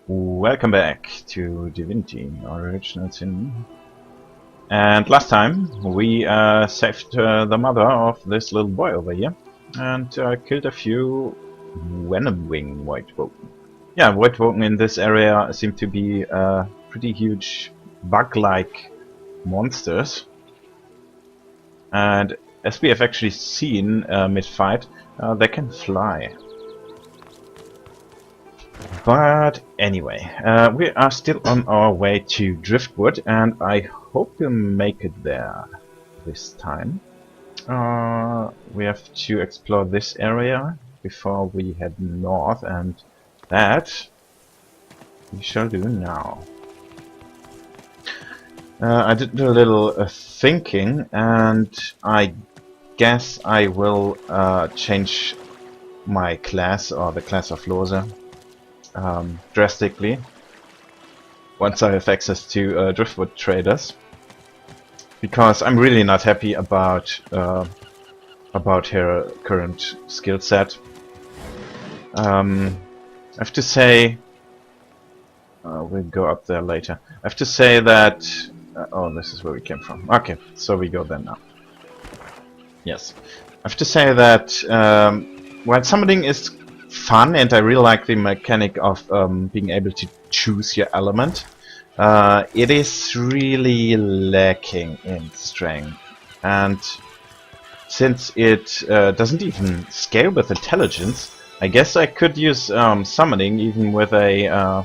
Welcome back to Divinity, our original sin. And last time we saved the mother of this little boy over here and killed a few Venomwing Voidwoken. Yeah, Voidwoken in this area seem to be pretty huge bug-like monsters. And as we have actually seen mid-fight, they can fly. But anyway, we are still on our way to Driftwood, and I hope we'll make it there this time. We have to explore this area before we head north, and that we shall do now. I did a little thinking, and I guess I will change my class, or the class of Lohse, drastically once I have access to Driftwood traders, because I'm really not happy about her current skill set. I have to say, we'll go up there later. I have to say that oh, this is where we came from. Okay, so we go there now. Yes, I have to say that while summoning is fun, and I really like the mechanic of being able to choose your element, it is really lacking in strength. And since it doesn't even scale with intelligence, I guess I could use summoning even with a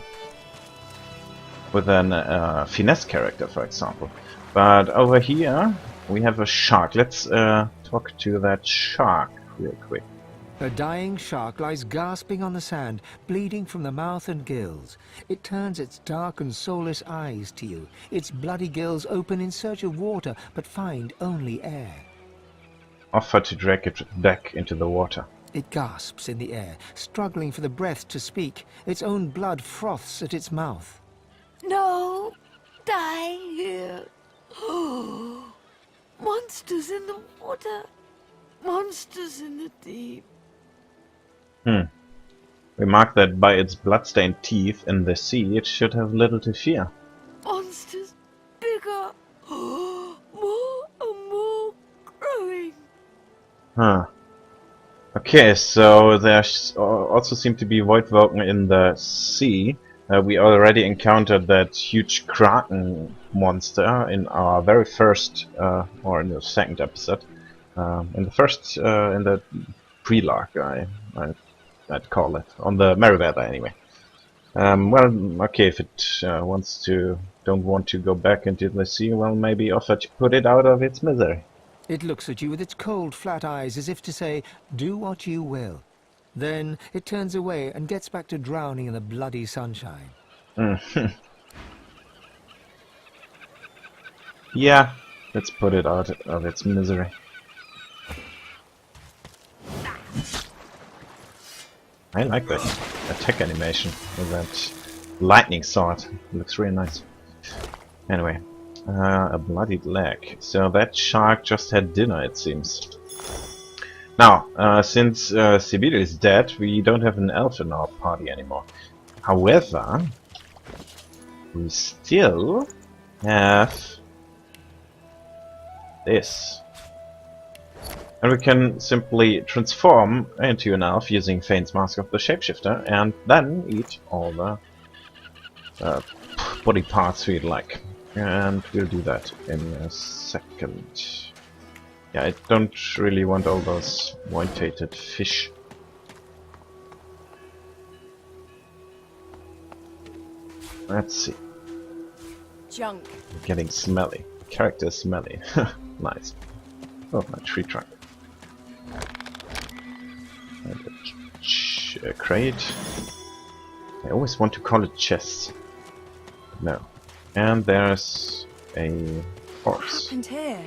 finesse character, for example. But over here we have a shark. Let's talk to that shark real quick. A dying shark lies gasping on the sand, bleeding from the mouth and gills. It turns its dark and soulless eyes to you. Its bloody gills open in search of water, but find only air. Offer to drag it back into the water. It gasps in the air, struggling for the breath to speak. Its own blood froths at its mouth. No! Die here! Monsters in the water! Monsters in the deep! Remark that by its bloodstained teeth in the sea, it should have little to fear. Monsters bigger! More and more growing! Huh. Okay, so there also seem to be Voidwoken in the sea. We already encountered that huge Kraken monster in our very first, or in the second episode. In the first, in the prelogue, I'd call it, on the Meriwether anyway. Well, okay, if it don't want to go back into the sea, well, maybe offer to put it out of its misery. It looks at you with its cold, flat eyes as if to say, do what you will. Then it turns away and gets back to drowning in the bloody sunshine. Yeah, let's put it out of its misery. I like that attack animation with that lightning sword. It looks really nice. Anyway, a bloodied leg. So that shark just had dinner, it seems. Now, since Sibyl is dead, we don't have an elf in our party anymore. However, we still have this. And we can simply transform into an elf using Fane's Mask of the Shapeshifter, and then eat all the body parts we'd like. And we'll do that in a second. Yeah, I don't really want all those mutated fish. Let's see. Junk. Getting smelly. Character smelly. Nice. Oh, my tree trunk. And a crate. I always want to call it chests. No. And there's a horse. And here.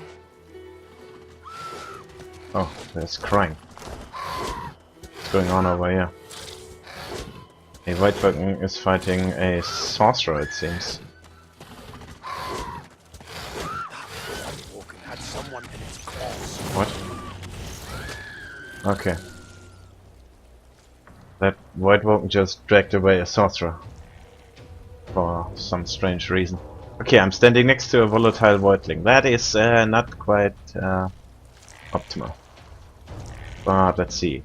Oh, there's crying. What's going on over here? A Voidwoken is fighting a sorcerer, it seems. What? Okay. That Voidwoken just dragged away a sorcerer. for some strange reason. Okay, I'm standing next to a volatile voidling. That is not quite optimal. But let's see.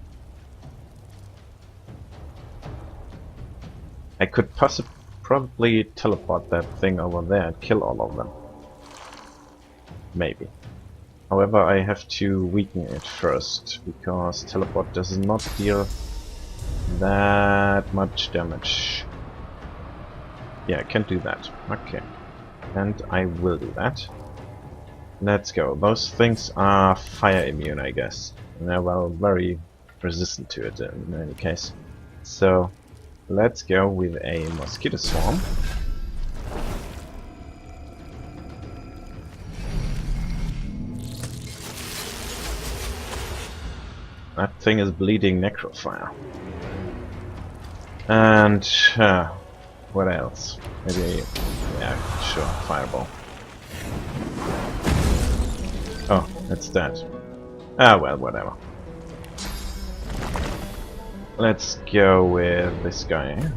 I could probably teleport that thing over there and kill all of them. Maybe. However, I have to weaken it first, because teleport does not deal that much damage. Yeah, I can do that. Okay. And I will do that. Let's go. Those things are fire immune, I guess. And they're, well, very resistant to it in any case. So, let's go with a mosquito swarm. That thing is bleeding necrofire. And what else? Maybe, yeah, sure, fireball. Oh, it's that. Ah, well, whatever. Let's go with this guy.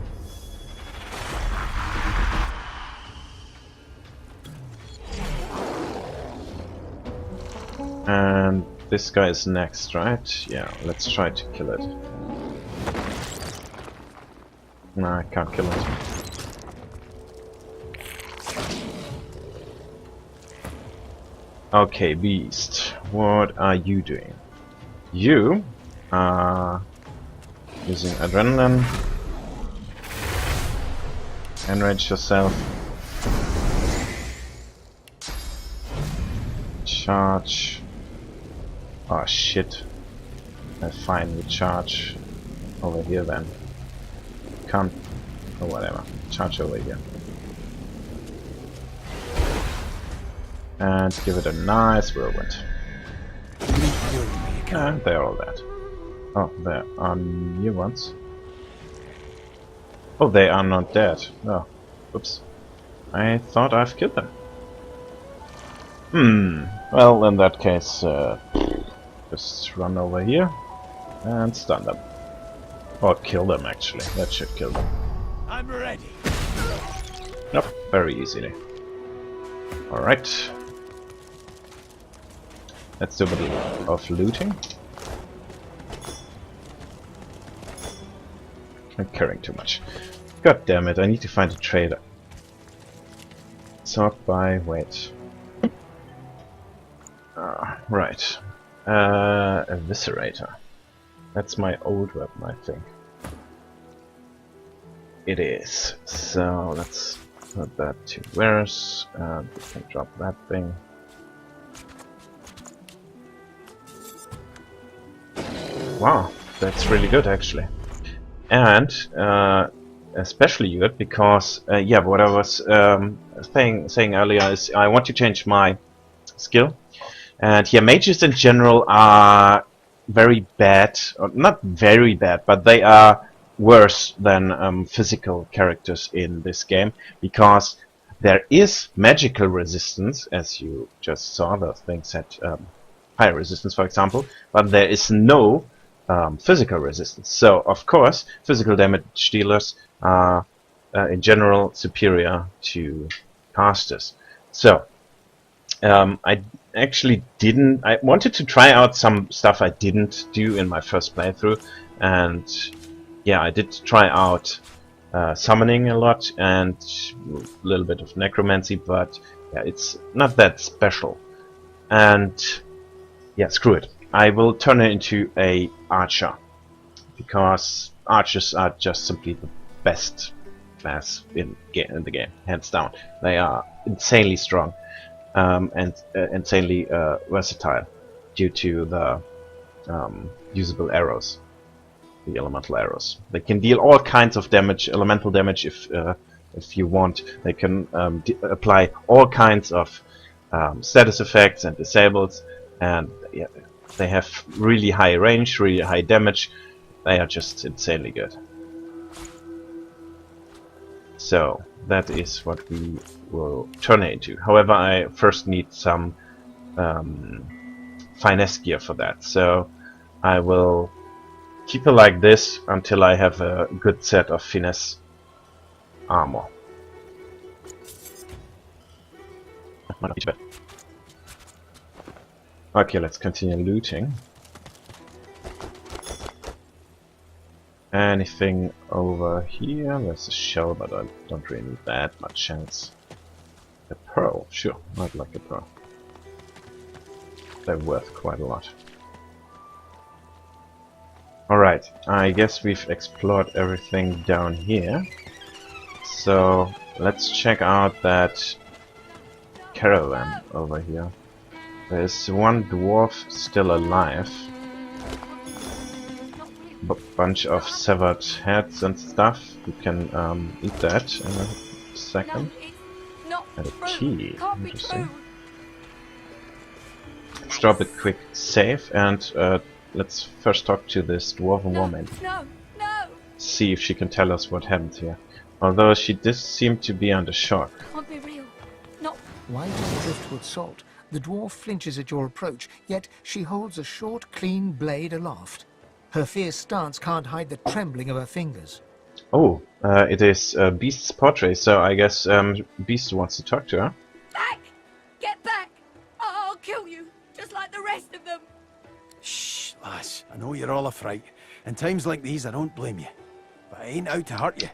And this guy is next, right? Yeah, let's try to kill it. No, I can't kill it. Okay, beast, what are you doing? You are using adrenaline. Enrage yourself. Charge. Oh shit. I finally charge over here then. Can't. Or whatever. Charge over here. And give it a nice whirlwind. And they're all dead. Oh, there are new ones. Oh, they are not dead. Oh, oops. I thought I've killed them. Well, in that case, just run over here and stun them. Or kill them, actually. That should kill them. I'm ready. Nope, very easily. Alright. Let's do a bit of looting. I'm carrying too much. God damn it, I need to find a trader. Sort by weight. Right. Eviscerator. That's my old weapon, I think. It is. So let's put that to wares, and we can drop that thing. Wow, that's really good actually. And especially good because yeah, what I was saying earlier is I want to change my skill. And yeah, mages in general are very bad, or not very bad, but they are worse than physical characters in this game, because there is magical resistance, as you just saw. Those things had high resistance, for example, but there is no physical resistance. So, of course, physical damage dealers are in general superior to casters. So, I actually didn't. I wanted to try out some stuff I didn't do in my first playthrough, and yeah, I did try out summoning a lot and a little bit of necromancy, but yeah, it's not that special. And yeah, screw it. I will turn it into a archer, because archers are just simply the best class in the game, hands down. They are insanely strong. And insanely versatile due to the usable arrows, the elemental arrows. They can deal all kinds of damage, elemental damage if you want. They can apply all kinds of status effects and disables, and yeah, they have really high range, really high damage. They are just insanely good. So that is what we will turn it into. However, I first need some finesse gear for that. So I will keep it like this until I have a good set of finesse armor. Might not be too bad. Okay, let's continue looting. Anything over here? There's a shell, but I don't really need that much chance. A pearl, sure, I'd like a pearl. They're worth quite a lot. Alright, I guess we've explored everything down here. So let's check out that caravan over here. There's one dwarf still alive. Bunch of severed heads and stuff. You can eat that in a second. And a key. Interesting. Let's drop a quick save and let's first talk to this dwarven woman. No. See if she can tell us what happened here. Although she does seem to be under shock. Can't be real. Not. White as driftwood salt, the dwarf flinches at your approach, yet she holds a short, clean blade aloft. Her fierce stance can't hide the trembling of her fingers. Oh, it is Beast's portrait, so I guess Beast wants to talk to her. Back! Get back! I'll kill you, just like the rest of them. Shh, lass. I know you're all afraid. In times like these, I don't blame you. But I ain't out to hurt you.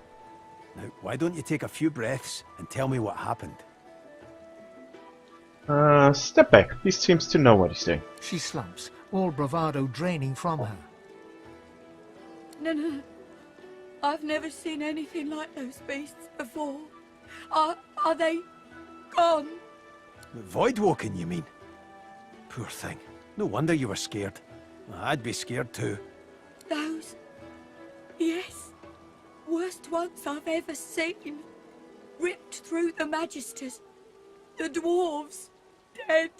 Now, why don't you take a few breaths and tell me what happened? Step back. Beast seems to know what he's doing. She slumps, all bravado draining from her. No. I've never seen anything like those beasts before. Are they gone? Voidwoken, you mean? Poor thing. No wonder you were scared. I'd be scared too. Those? Yes. Worst ones I've ever seen. Ripped through the Magisters. The dwarves. Dead.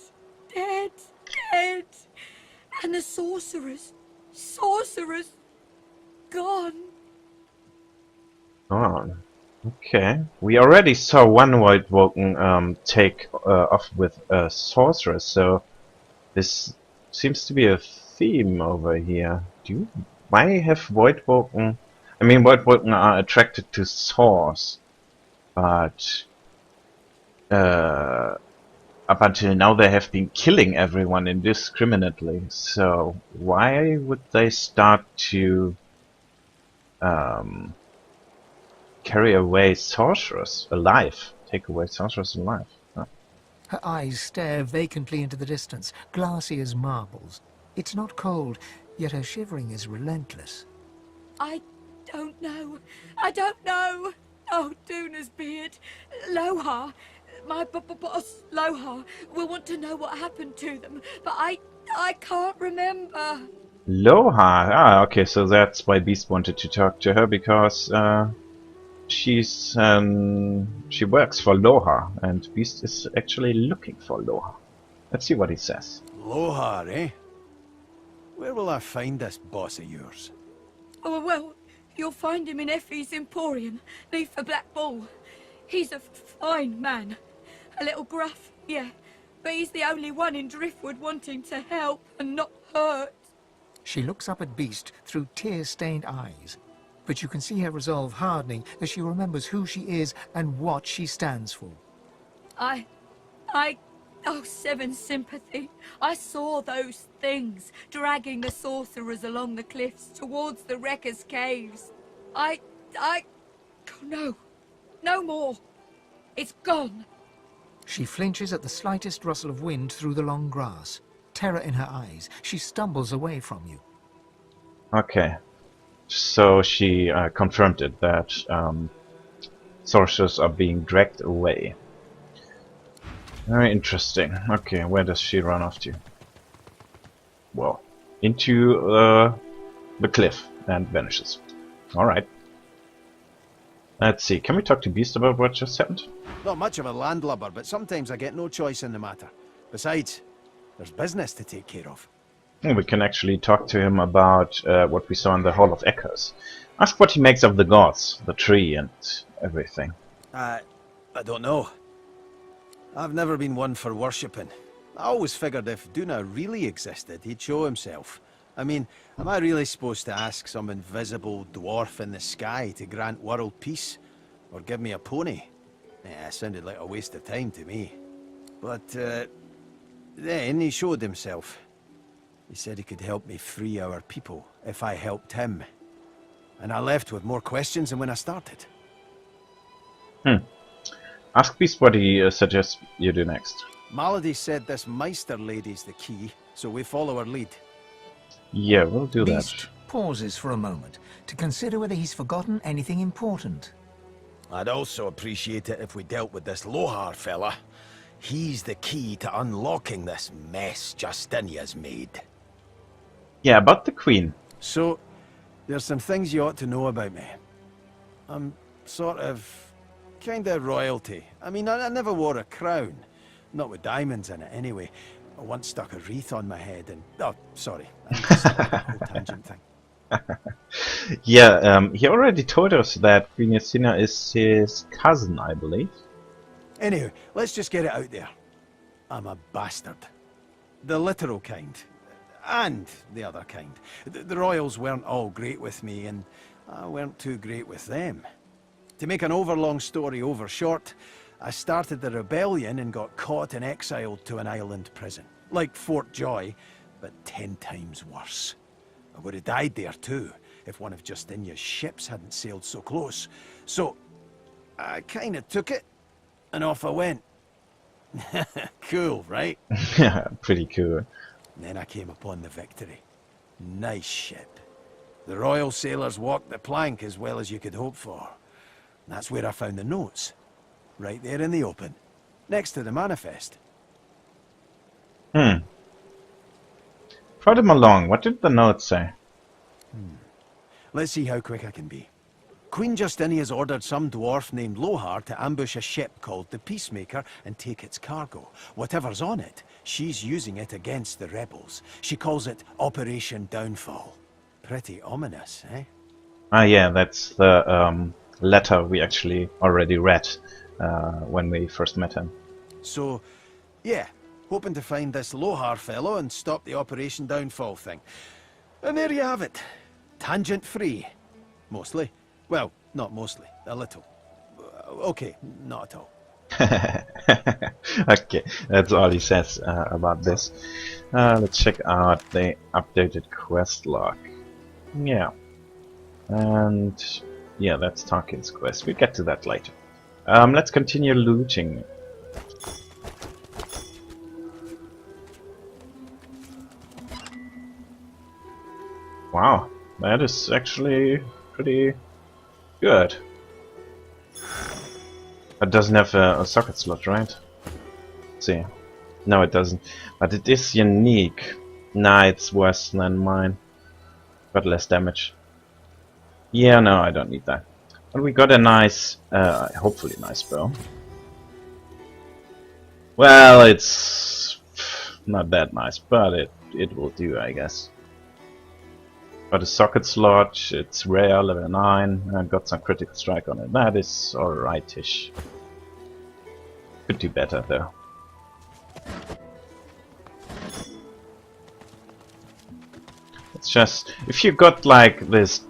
And the Sorcerers. Gone. Oh, okay. We already saw one Voidwoken take off with a sorcerer, so this seems to be a theme over here. Why have Voidwoken? I mean, Voidwoken are attracted to swords, but up until now they have been killing everyone indiscriminately. So why would they start to carry away sorcerers alive? Take away sorcerers alive? Huh. Her eyes stare vacantly into the distance, glassy as marbles. It's not cold, yet her shivering is relentless. I don't know. Oh, Duna's beard. Lohse, my boss, Lohse, will want to know what happened to them, but I can't remember. Lohse. Ah, okay, so that's why Beast wanted to talk to her, because she works for Lohse, and Beast is actually looking for Lohse. Let's see what he says. Lohse, eh? Where will I find this boss of yours? Oh, well, you'll find him in Effie's Emporium, neath the Black Bull. He's a fine man. A little gruff, yeah, but he's the only one in Driftwood wanting to help and not hurt. She looks up at Beast through tear-stained eyes, but you can see her resolve hardening as she remembers who she is and what she stands for. Oh, Seven sympathy. I saw those things dragging the sorcerers along the cliffs towards the Wreckers' Caves. No more. It's gone. She flinches at the slightest rustle of wind through the long grass. Terror in her eyes, she stumbles away from you. Okay, so she confirmed it, that sorcerers are being dragged away. Very interesting. Okay, where does she run off to? Well, into the cliff and vanishes. Alright. Let's see, can we talk to Beast about what just happened? Not much of a landlubber, but sometimes I get no choice in the matter. Besides, there's business to take care of. Well, we can actually talk to him about what we saw in the Hall of Echoes. Ask what he makes of the gods, the tree and everything. I don't know. I've never been one for worshipping. I always figured if Duna really existed, he'd show himself. I mean, am I really supposed to ask some invisible dwarf in the sky to grant world peace? Or give me a pony? It sounded like a waste of time to me. But then he showed himself. He said he could help me free our people if I helped him. And I left with more questions than when I started. Ask Beast what he suggests you do next. Malady said this Meister lady's the key, so we follow her lead. Yeah, we'll do Beast that. pauses for a moment to consider whether he's forgotten anything important. I'd also appreciate it if we dealt with this Lohse fella. He's the key to unlocking this mess Justinia's made. Yeah, about the Queen. So, there's some things you ought to know about me. I'm sort of... kinda royalty. I mean, I never wore a crown. Not with diamonds in it, anyway. I once stuck a wreath on my head and... oh, sorry. I just started the whole tangent thing. Yeah, he already told us that Queen Justina is his cousin, I believe. Anyway, let's just get it out there. I'm a bastard. The literal kind. And the other kind. The royals weren't all great with me, and I weren't too great with them. To make an overlong story over short, I started the rebellion and got caught and exiled to an island prison. Like Fort Joy, but 10 times worse. I would have died there too, if one of Justinia's ships hadn't sailed so close. So, I kinda took it, and off I went. Cool, right? Yeah, pretty cool. And then I came upon the Victory. Nice ship. The royal sailors walked the plank as well as you could hope for. And that's where I found the notes. Right there in the open. Next to the manifest. Brought him along. What did the note say? Let's see how quick I can be. Queen Justinia's ordered some dwarf named Lohse to ambush a ship called the Peacemaker and take its cargo. Whatever's on it, she's using it against the rebels. She calls it Operation Downfall. Pretty ominous, eh? Ah, yeah, that's the letter we actually already read when we first met him. So, yeah, hoping to find this Lohse fellow and stop the Operation Downfall thing. And there you have it. Tangent-free. Mostly. Well, not mostly. A little. Okay, not at all. Okay, that's all he says about this. Let's check out the updated quest log. Yeah. And yeah, that's Tarkin's quest. We'll get to that later. Let's continue looting. Wow, that is actually pretty good. It doesn't have a socket slot, right? Let's see. No, it doesn't. But it is unique. Nah, it's worse than mine. But less damage. Yeah, no, I don't need that. But we got a nice, hopefully nice bow. Well, it's not that nice, but it will do, I guess. Got a socket slot, it's rare, level 9, and got some critical strike on it. That is alright-ish. Could do better though. It's just, if you got like these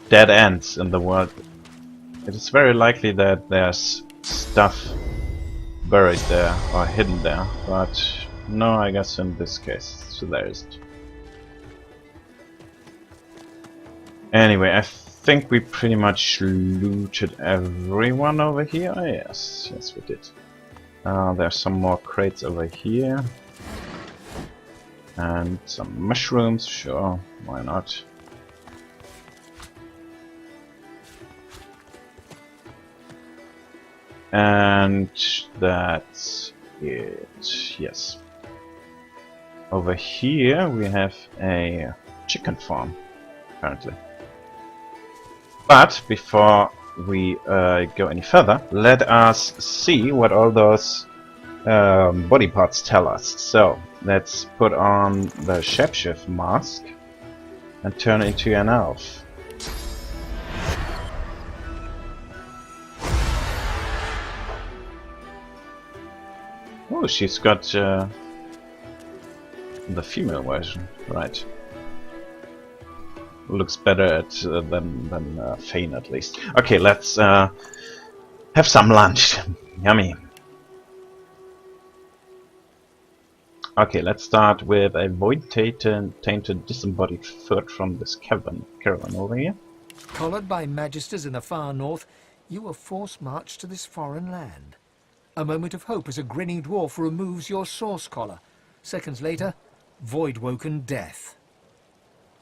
dead ends in the world, it is very likely that there's stuff buried there or hidden there, but no, I guess in this case, so there isn't. Anyway, I think we pretty much looted everyone over here. Oh, yes, we did. There's some more crates over here. And some mushrooms, sure, why not? And that's it, yes. Over here we have a chicken farm, apparently. But before we go any further, let us see what all those body parts tell us. So let's put on the shapeshift mask and turn into an elf. Oh, she's got the female version, right? Looks better than Fane at least. Okay, let's have some lunch. Yummy. Okay, let's start with a void-tainted disembodied foot from this caravan over here. Collared by magisters in the far north, you were force-marched to this foreign land. A moment of hope as a grinning dwarf removes your source collar. Seconds later, Voidwoken death.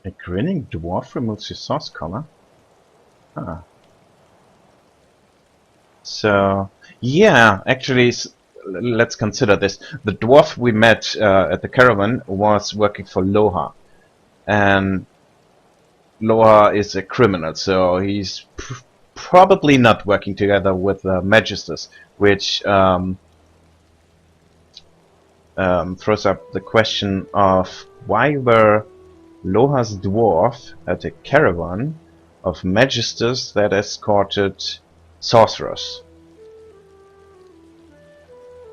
A grinning dwarf removes your source collar? Ah. So, yeah, actually, let's consider this. The dwarf we met at the caravan was working for Lohse. And Lohse is a criminal, so he's probably not working together with the magisters, which throws up the question of why were Lohse's dwarf at a caravan of magisters that escorted sorcerers,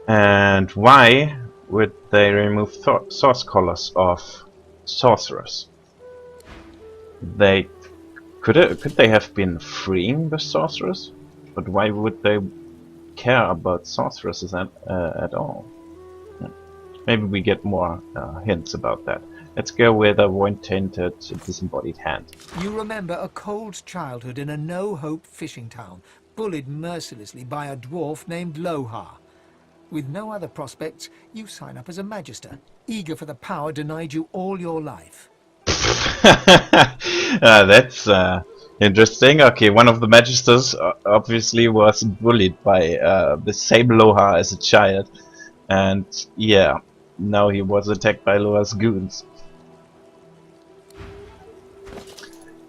and why would they remove source collars of sorcerers? They could they have been freeing the sorcerers, but why would they care about sorceresses at all? Maybe we get more hints about that. Let's go with a void-tainted disembodied hand. You remember a cold childhood in a no-hope fishing town, bullied mercilessly by a dwarf named Lohse. With no other prospects, you sign up as a magister, eager for the power denied you all your life. That's interesting. Okay, one of the magisters obviously was bullied by the same Lohse as a child, and yeah, now he was attacked by Lohse's goons.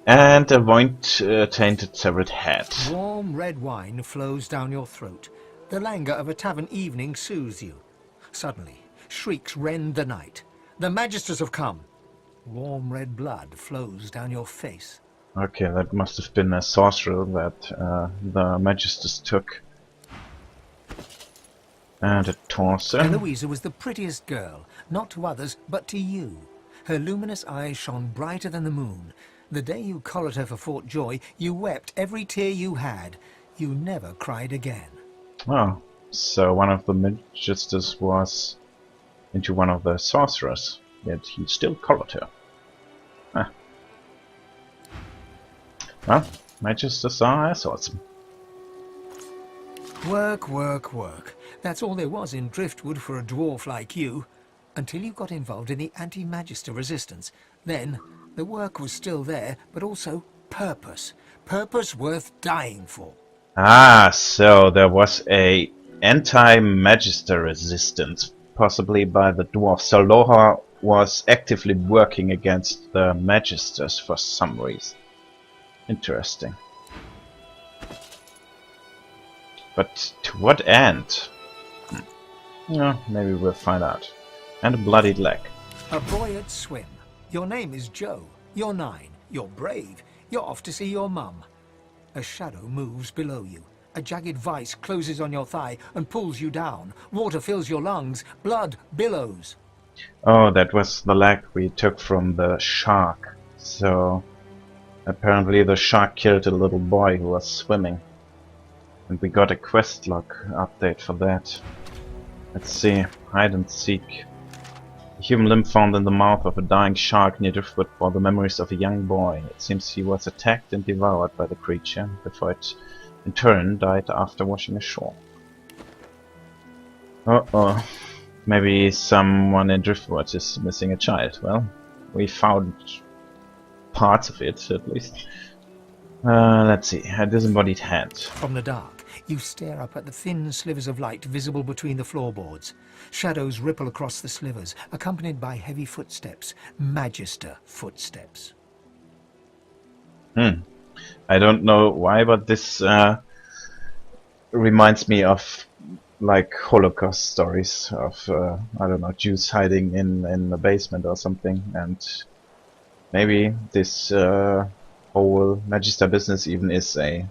And a void-tainted severed head. Warm red wine flows down your throat. The languor of a tavern evening soothes you. Suddenly, shrieks rend the night. The magisters have come. Warm red blood flows down your face. Okay, that must have been a sorcerer that the magisters took. And a torso. Eloisa was the prettiest girl, not to others, but to you. Her luminous eyes shone brighter than the moon. The day you collared her for Fort Joy, you wept every tear you had. You never cried again. Oh, so one of the magisters was into one of the sorcerers, yet he still collared her. Ah. Well, magisters are assholes. Work, work, work. That's all there was in Driftwood for a dwarf like you. Until you got involved in the anti-magister resistance. Then, the work was still there, but also purpose. Purpose worth dying for. Ah, so there was a anti-magister resistance, possibly by the dwarf. So Lohse was actively working against the magisters for some reason. Interesting. But to what end? Yeah, maybe we'll find out. And a bloodied leg. A boy at swim. Your name is Joe. You're 9. You're brave. You're off to see your mum. A shadow moves below you. A jagged vice closes on your thigh and pulls you down. Water fills your lungs. Blood billows. Oh, that was the leg we took from the shark. So apparently the shark killed a little boy who was swimming. And we got a quest log update for that. Let's see. Hide and seek. A human limb found in the mouth of a dying shark near Driftwood bore the memories of a young boy. It seems he was attacked and devoured by the creature before it in turn died after washing ashore. Uh-oh. Maybe someone in Driftwood is missing a child. Well, we found parts of it at least. Let's see. A disembodied hand. From the dark, you stare up at the thin slivers of light visible between the floorboards. Shadows ripple across the slivers, accompanied by heavy footsteps. Magister footsteps. I don't know why, but this reminds me of like Holocaust stories of I don't know, Jews hiding in the basement or something, and maybe this whole Magister business even is a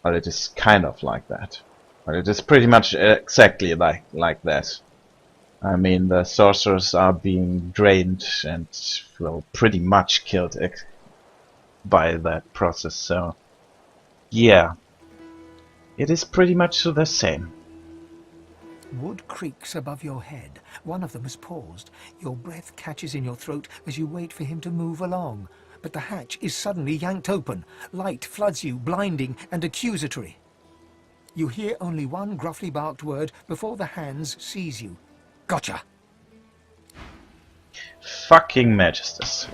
well, it is kind of like that. Well, it is pretty much exactly like that. I mean, the sorcerers are being drained and, well, pretty much killed by that process, so yeah. It is pretty much the same. Wood creaks above your head. One of them has paused. Your breath catches in your throat as you wait for him to move along. But the hatch is suddenly yanked open. Light floods you, blinding and accusatory. You hear only one gruffly barked word before the hands seize you. Gotcha! Fucking Magisters.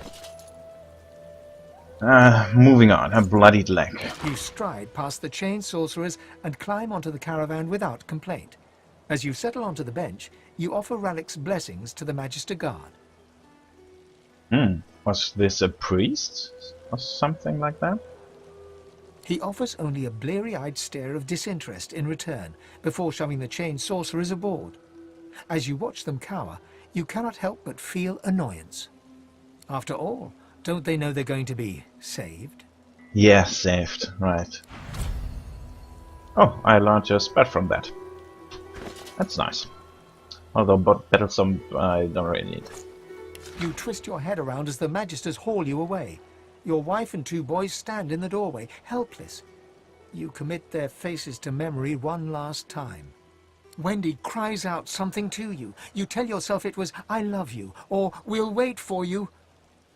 Moving on, a bloodied leg. You stride past the chained sorcerers and climb onto the caravan without complaint. As you settle onto the bench, you offer Ralik's blessings to the Magister Guard. Was this a priest? Or something like that? He offers only a bleary-eyed stare of disinterest in return, before shoving the chained sorcerers aboard. As you watch them cower, you cannot help but feel annoyance. After all, don't they know they're going to be saved? Yeah, saved, right. Oh, I learned a spell from that. That's nice. Although Battlesome I don't really need. You twist your head around as the Magisters haul you away. Your wife and 2 boys stand in the doorway, helpless. You commit their faces to memory one last time. Wendy cries out something to you. You tell yourself it was, "I love you," or "We'll wait for you."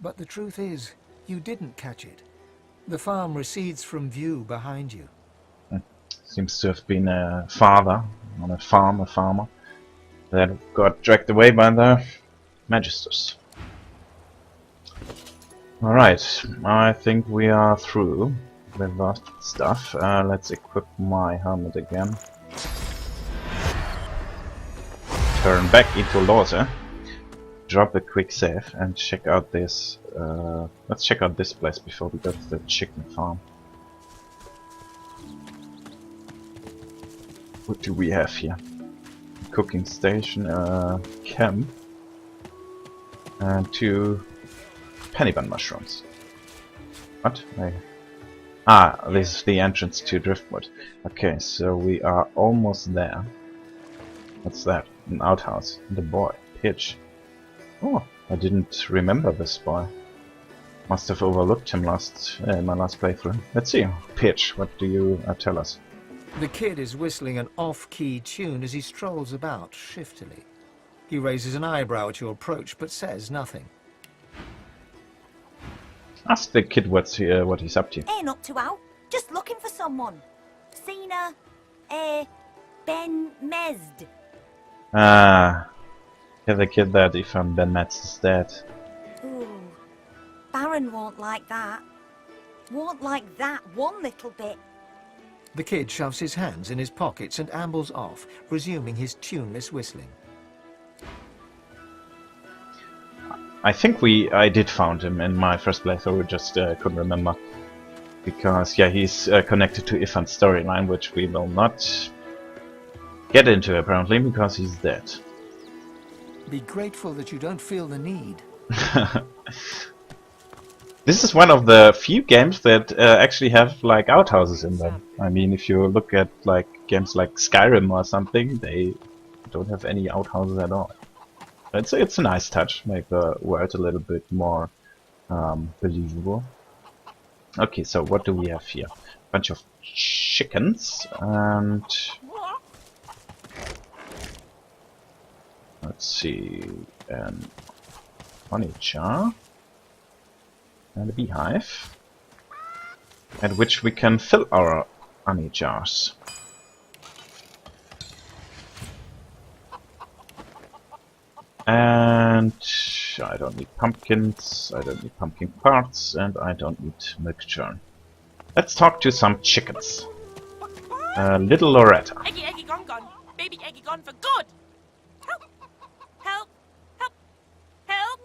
But the truth is, you didn't catch it. The farm recedes from view behind you. Seems to have been a father on a farm, a farmer, that got dragged away by the Magisters. Alright, I think we are through with that stuff. Let's equip my helmet again. Turn back into Lohse. Drop a quick save and check out this. Let's check out this place before we go to the chicken farm. What do we have here? Cooking station, camp, and 2 pennybun mushrooms. What? This is the entrance to Driftwood. Okay, so we are almost there. What's that? An outhouse. The boy. Pitch. Oh, I didn't remember this boy. Must have overlooked him in my last playthrough. Let's see. Pitch, what do you tell us? The kid is whistling an off-key tune as he strolls about shiftily. He raises an eyebrow at your approach, but says nothing. Ask the kid what he's up to. Ain't up to out. Just looking for someone. Seen Ben Mesd. Yeah, the kid that if Ben Metz is dead. Ooh, Baron won't like that. Won't like that one little bit. The kid shoves his hands in his pockets and ambles off, resuming his tuneless whistling. I think I did found him in my first playthrough, just couldn't remember. Because, yeah, he's connected to Ifan's storyline, which we will not get into apparently, because he's dead. Be grateful that you don't feel the need. This is one of the few games that actually have like outhouses in them. I mean, if you look at like games like Skyrim or something, they don't have any outhouses at all. It's a nice touch, make the world a little bit more believable. Okay, so what do we have here? Bunch of chickens and let's see, an honey jar and a beehive, at which we can fill our honey jars. And I don't need pumpkins, I don't need pumpkin parts, and I don't need milk churn. Let's talk to some chickens. Little Loretta. Eggy, Eggy, gone, gone. Baby Eggy, gone for good. Help! Help! Help! Help!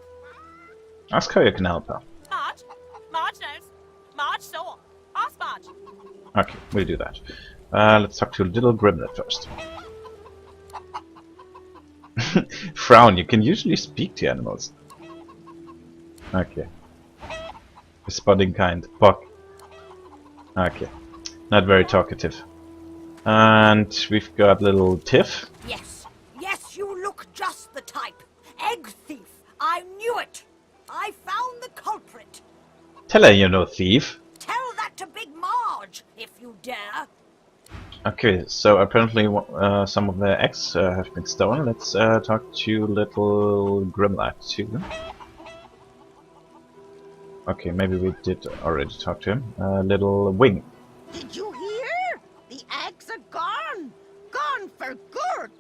Ask how you can help her. Marge? Marge knows. Marge saw. Ask Marge. Okay, we'll do that. Let's talk to Little Grimlet first. Frown, you can usually speak to animals. Okay. Responding kind. Buck. Okay. Not very talkative. And we've got little Tiff. Yes, yes, you look just the type. Egg thief. I knew it. I found the culprit. Tell her you're no thief. Tell that to Big Marge, if you dare. Okay, so apparently some of the eggs have been stolen. Let's talk to little Grimlad too. Okay, maybe we did already talk to him. Little Wing. Did you hear? The eggs are gone. Gone for good.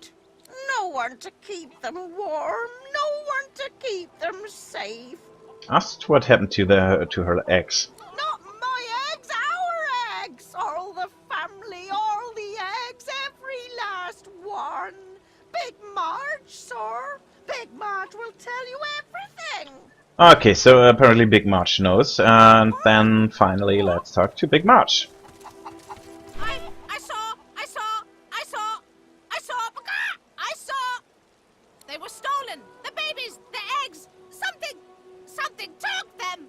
No one to keep them warm. No one to keep them safe. Asked what happened to her eggs. Not my eggs, our eggs. All the family, all the eggs, every last one. Big Marge, sir. Big Marge will tell you everything. Okay, so apparently Big March knows, and then finally let's talk to Big March. I saw. They were stolen. The babies, the eggs, something took them.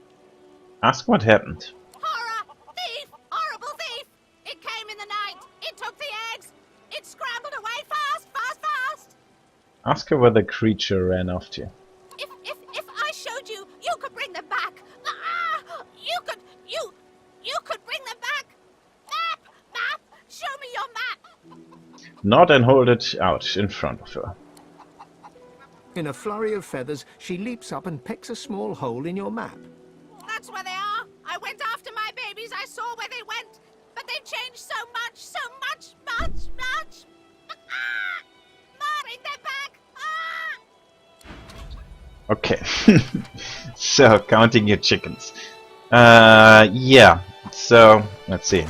Ask what happened. Horror, thief, horrible thief. It came in the night. It took the eggs. It scrambled away fast. Ask her where the creature ran off to. If I showed you, you could bring them back. You could bring them back. Map, show me your map. Nod and hold it out in front of her. In a flurry of feathers, she leaps up and pecks a small hole in your map. That's where they are. I went after my babies. I saw where they went, but they've changed so much. Bring them back. Okay. So, counting your chickens. Yeah. So, let's see.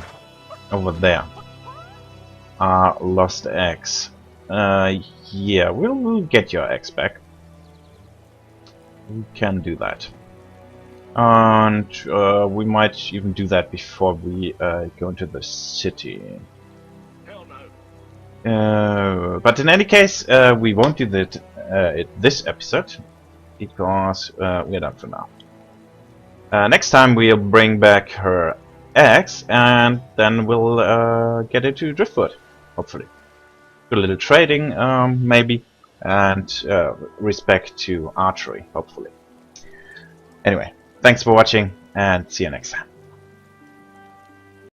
Over there are lost eggs. Yeah, we'll get your eggs back. We can do that. And we might even do that before we go into the city. But in any case, we won't do that this episode, because we're done for now. Next time we'll bring back her eggs, and then we'll get into Driftwood, hopefully. Do a little trading, maybe, and respect to archery, hopefully. Anyway, thanks for watching, and see you next time.